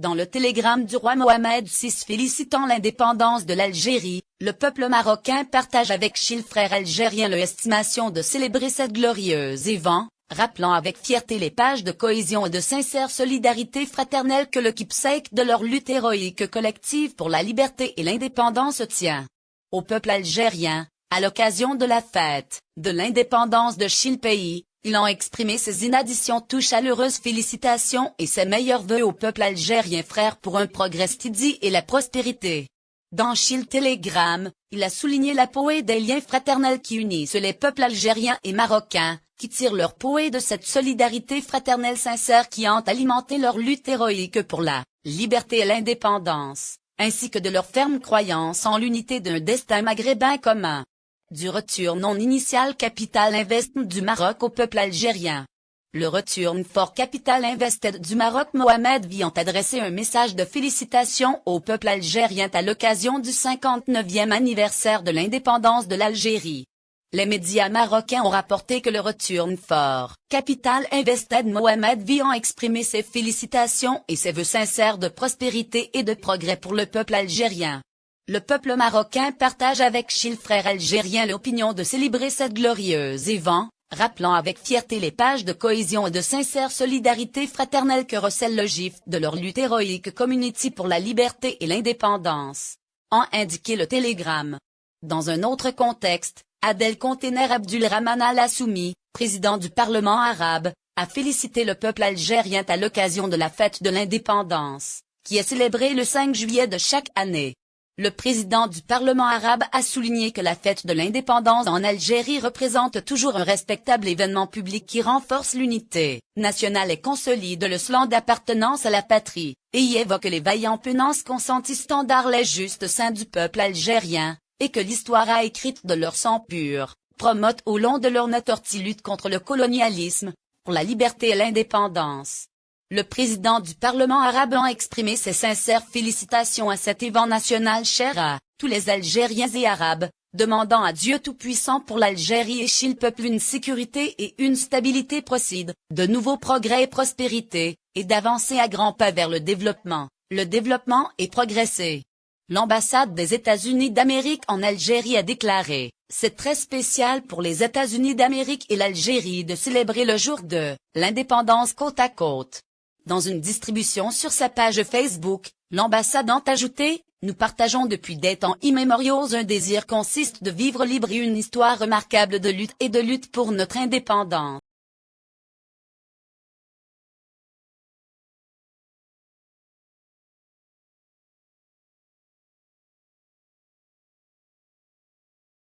Dans le télégramme du roi Mohamed VI félicitant l'indépendance de l'Algérie, le peuple marocain partage avec Chil frère algérien l'estimation de célébrer cette glorieuse événement, rappelant avec fierté les pages de cohésion et de sincère solidarité fraternelle que le keepsake de leur lutte héroïque collective pour la liberté et l'indépendance tient. Au peuple algérien, à l'occasion de la fête de l'indépendance de Chil pays, ils ont exprimé ses inadditions tout chaleureuses félicitations et ses meilleurs vœux au peuple algérien frère pour un progrès steady et la prospérité. Dans Chil Télégramme, il a souligné la poésie des liens fraternels qui unissent les peuples algériens et marocains, qui tirent leur poésie de cette solidarité fraternelle sincère qui ont alimenté leur lutte héroïque pour la liberté et l'indépendance, ainsi que de leur ferme croyance en l'unité d'un destin maghrébin commun. Du retour non initial Capital Invest du Maroc au peuple algérien. Le Return for Capital Invested du Maroc Mohamed VI ont adressé un message de félicitations au peuple algérien à l'occasion du 59e anniversaire de l'indépendance de l'Algérie. Les médias marocains ont rapporté que le Return for Capital Invested Mohamed VI ont exprimé ses félicitations et ses vœux sincères de prospérité et de progrès pour le peuple algérien. Le peuple marocain partage avec Chil frère algérien l'opinion de célébrer cette glorieuse événement, rappelant avec fierté les pages de cohésion et de sincère solidarité fraternelle que recèle le GIF de leur lutte héroïque Community pour la liberté et l'indépendance. A indiqué le télégramme. Dans un autre contexte, Abdelcontener Abdulrahman Al-Assoumi, président du Parlement arabe, a félicité le peuple algérien à l'occasion de la fête de l'indépendance, qui est célébrée le 5 juillet de chaque année. Le président du Parlement arabe a souligné que la fête de l'indépendance en Algérie représente toujours un respectable événement public qui renforce l'unité nationale et consolide le slant d'appartenance à la patrie, et y évoque les vaillants penances consentis standards les justes saints du peuple algérien, et que l'histoire a écrite de leur sang pur, promote au long de leur notortie lutte contre le colonialisme, pour la liberté et l'indépendance. Le président du Parlement arabe a exprimé ses sincères félicitations à cet événement national cher à tous les Algériens et Arabes, demandant à Dieu Tout-Puissant pour l'Algérie et Chil peuple une sécurité et une stabilité possible, de nouveaux progrès et prospérité, et d'avancer à grands pas vers le développement et progresser. L'ambassade des États-Unis d'Amérique en Algérie a déclaré: c'est très spécial pour les États-Unis d'Amérique et l'Algérie de célébrer le jour de l'indépendance côte à côte. Dans une distribution sur sa page Facebook, l'ambassade a ajouté: nous partageons depuis des temps immémoriaux un désir consiste de vivre libre et une histoire remarquable de lutte pour notre indépendance.